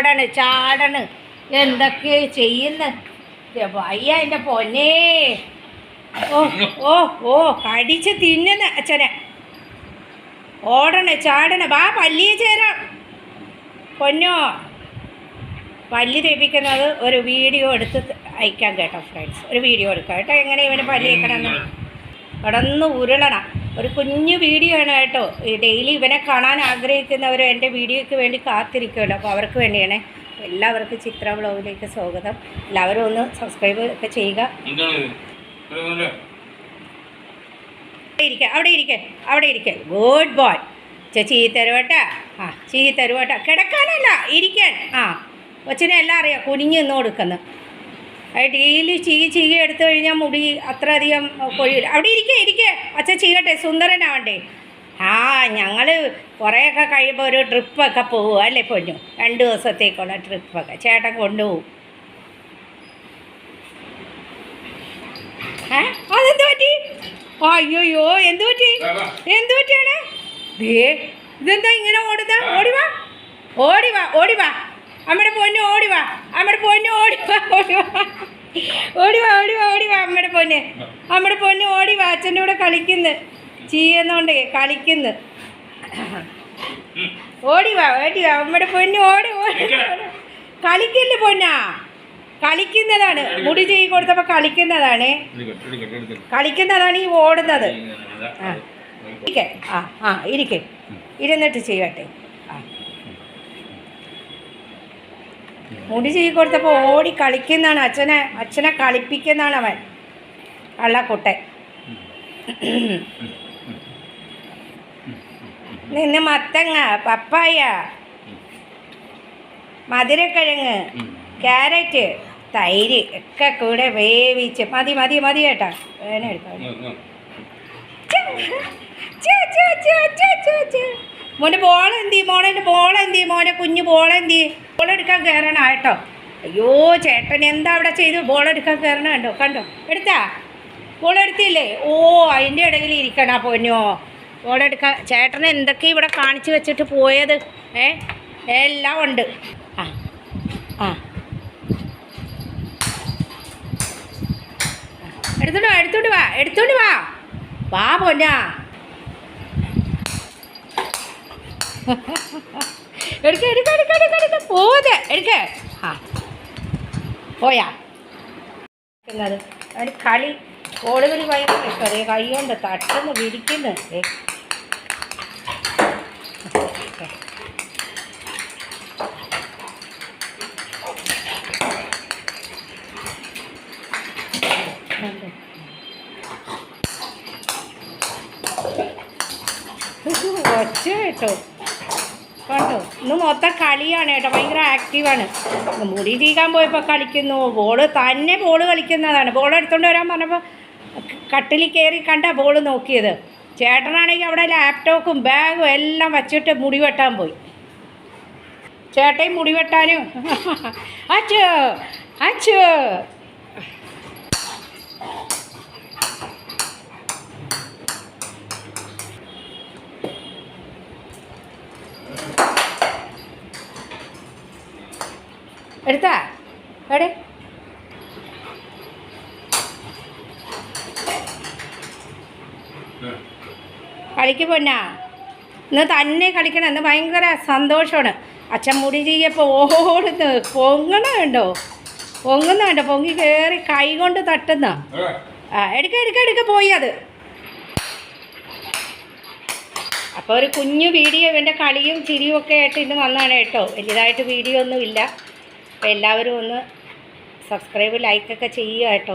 ഓടണ് ചാടണ് എന്തൊക്കെ ചെയ്യുന്നു വയ്യ എൻ്റെ പൊന്നേ. ഓ ഓ ഓ കടിച്ച് തിന്നുന്ന അച്ഛനെ. ഓടണേ ചാടണേ വാ പല്ലിയെ ചേരാം പൊന്നോ. പല്ലി തേപ്പിക്കുന്നത് ഒരു വീഡിയോ എടുത്ത് അയക്കാം കേട്ടോ ഫ്രണ്ട്സ്. ഒരു വീഡിയോ എടുക്കാം കേട്ടോ എങ്ങനെ ഇവന് പല്ലി തേക്കണമെന്ന്. കടന്ന് ഉരുളണം. ഒരു കുഞ്ഞു വീഡിയോ ആണ് കേട്ടോ. ഈ ഡെയിലി ഇവനെ കാണാൻ ആഗ്രഹിക്കുന്നവർ എൻ്റെ വീഡിയോയ്ക്ക് വേണ്ടി കാത്തിരിക്കുമല്ലോ. അപ്പോൾ അവർക്ക് വേണ്ടിയാണ്. എല്ലാവർക്കും ചിത്ര വ്ളോഗിലേക്ക് സ്വാഗതം. എല്ലാവരും ഒന്ന് സബ്സ്ക്രൈബ് ഒക്കെ ചെയ്യുക. അവിടെ ഇരിക്കെ ഗുഡ് ബോയ്. ചേച്ചി തരുവട്ടാ. ആ ചീ തരുവട്ടാ. കിടക്കാനല്ല ഇരിക്കാൻ. ആ കൊച്ചിനെ എല്ലാം അറിയാം. കുനിഞ്ഞ് നിന്ന് കൊടുക്കുന്നു. ഡെയിലി ചീകി എടുത്തു കഴിഞ്ഞാൽ മുടി അത്ര അധികം കൊഴിയില്ല. അവിടെ ഇരിക്കെ അച്ഛൻ ചെയ്യട്ടെ. സുന്ദരനാവണ്ടേ. ആ ഞങ്ങൾ കുറേയൊക്കെ കഴിയുമ്പോൾ ഒരു ട്രിപ്പൊക്കെ പോകുക അല്ലേ പൊന്നു. 2 ദിവസത്തേക്കുള്ള ട്രിപ്പൊക്കെ ചേട്ടൻ കൊണ്ടുപോകും. അതെന്ത് പറ്റി? അയ്യോയ്യോ എന്ത് പറ്റിയാണ്? ഇതെന്താ ഇങ്ങനെ ഓടുന്ന? ഓടിവാ അമ്മയുടെ പൊന്ന് ഓടിവാ. അമ്മയുടെ പൊന്ന് ഓടിവാ. അച്ഛൻ്റെ കൂടെ കളിക്കുന്നു. ചെയ്യുന്നോണ്ടേ കളിക്കുന്നു. ഓടിവാ അമ്മയുടെ പൊന്ന് ഓടി കളിക്കില്ല പൊന്നാ. കളിക്കുന്നതാണ്. മുടി ചെയ്യി കൊടുത്തപ്പോൾ കളിക്കുന്നതാണ് ഈ ഓടുന്നത്. ഇരിക്കെ ഇരുന്നിട്ട് ചെയ്യട്ടെ. മുടി ചെയ്യി കൊടുത്തപ്പോൾ ഓടി കളിക്കുന്നതാണ്. അച്ഛനെ കളിപ്പിക്കുന്നതാണ് അവൻ കള്ളക്കുട്ടൻ. നിന്ന് മത്തങ്ങ, പപ്പായ, മധുരക്കിഴങ്ങ്, ക്യാരറ്റ്, തൈര് ഒക്കെ കൂടെ വേവിച്ച് മതി കേട്ടോ. വേന എടുക്കാം. മോൻ്റെ മോനെ കുഞ്ഞു ബോളെന്തി? ബോളെടുക്കാൻ കയറണം കേട്ടോ. അയ്യോ ചേട്ടൻ എന്താ അവിടെ ചെയ്തു? ബോളെടുക്കാൻ കയറണം കണ്ടോ എടുത്താ? ബോളെടുത്തില്ലേ? ഓ അതിൻ്റെ ഇടയിൽ ഇരിക്കണ പൊന്നോ. ബോളെടുക്കാൻ ചേട്ടനെ എന്തൊക്കെ ഇവിടെ കാണിച്ചു വെച്ചിട്ട് പോയത്? എല്ലാം ഉണ്ട്. എടുത്തോണ്ട് വാ പൊന്നാ. എടുക്ക പോതെ എടുക്ക. പോയാ കളി ഓടുകളി ഭയങ്കര ഇഷ്ടം. കൈ കൊണ്ട് തട്ടുന്ന് വിരിക്കുന്നു. ഒച്ച കേട്ടോ കണ്ടോ. ഇന്ന് മൊത്തം കളിയാണ് കേട്ടോ. ഭയങ്കര ആക്റ്റീവാണ്. മുടി തീകാൻ പോയപ്പോൾ കളിക്കുന്നു. ബോള് കളിക്കുന്നതാണ്. ബോൾ എടുത്തുകൊണ്ട് വരാൻ പറഞ്ഞപ്പോൾ കട്ടിലിൽ കയറി കണ്ട ബോൾ നോക്കിയത്. ചേട്ടനാണെങ്കിൽ അവിടെ ലാപ്ടോപ്പും ബാഗും എല്ലാം വച്ചിട്ട് മുടി വെട്ടാൻ പോയി. ചേട്ടയും മുടി വെട്ടാനും അച്ഛോ എടുത്താ എവിടെ? കളിക്ക് പൊന്നാ. ഇന്ന് തന്നെ കളിക്കണം. ഇന്ന് ഭയങ്കര സന്തോഷമാണ്. അച്ഛൻ മുടി ചെയ്യപ്പോൾ ഓടുന്നു. പൊങ്ങുന്നുണ്ടോ? പൊങ്ങി കയറി കൈ കൊണ്ട് തട്ടുന്ന. എടുക്ക പോയി അത്. അപ്പോൾ ഒരു കുഞ്ഞു വീഡിയോ ഇവൻ്റെ കളിയും ചിരിയും ഒക്കെ ആയിട്ട് ഇന്ന് വന്നതാണ് കേട്ടോ. വലിയതായിട്ട് വീഡിയോ ഒന്നും ഇല്ല. അപ്പോൾ എല്ലാവരും ഒന്ന് സബ്സ്ക്രൈബ് ലൈക്കൊക്കെ ചെയ്യുക കേട്ടോ.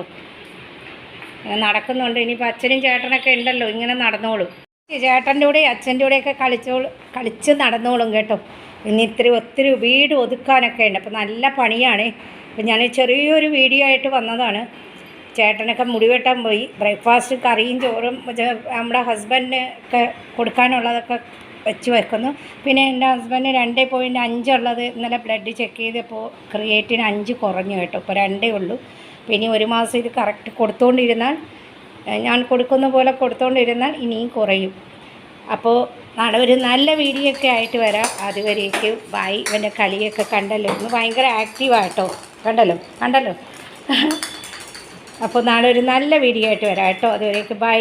നടക്കുന്നുണ്ട്. ഇനിയിപ്പോൾ അച്ഛനും ചേട്ടനൊക്കെ ഉണ്ടല്ലോ. ഇങ്ങനെ നടന്നോളും. ചേട്ടൻ്റെ കൂടെ അച്ഛൻ്റെ കൂടെയൊക്കെ കളിച്ച് നടന്നോളും കേട്ടോ. ഇനി ഒത്തിരി വീട് ഒതുക്കാനൊക്കെ ഉണ്ട്. അപ്പോൾ നല്ല പണിയാണ്. അപ്പോൾ ഞാൻ ചെറിയൊരു വീഡിയോ ആയിട്ട് വന്നതാണ്. ചേട്ടനൊക്കെ മുടി വെട്ടാൻ പോയി. ബ്രേക്ക്ഫാസ്റ്റ് കറിയും ചോറും നമ്മുടെ ഹസ്ബൻഡിന് ഒക്കെ കൊടുക്കാനുള്ളതൊക്കെ വെച്ച് വെക്കുന്നു. പിന്നെ എൻ്റെ ഹസ്ബൻഡ് 2.5 ഉള്ളത് ഇന്നലെ ബ്ലഡ് ചെക്ക് ചെയ്തപ്പോൾ ക്രിയേറ്റിന് 5 കുറഞ്ഞു കേട്ടോ. ഇപ്പോൾ 2 ഉള്ളൂ. പിന്നെ 1 മാസം ഇത് കറക്റ്റ് കൊടുത്തുകൊണ്ടിരുന്നാൽ, ഞാൻ കൊടുക്കുന്ന പോലെ കൊടുത്തുകൊണ്ടിരുന്നാൽ ഇനിയും കുറയും. അപ്പോൾ നാളെ ഒരു നല്ല വീഡിയോ ഒക്കെ ആയിട്ട് വരാം. അതുവരേക്കും ബൈ. ഇവൻ്റെ കളിയൊക്കെ കണ്ടല്ലോ, ഇന്ന് ഭയങ്കര ആക്റ്റീവാട്ടോ, കണ്ടല്ലോ. അപ്പോൾ നാളെ ഒരു നല്ല വീഡിയോ ആയിട്ട് വരാം കേട്ടോ. അതുവരേക്കും ബൈ.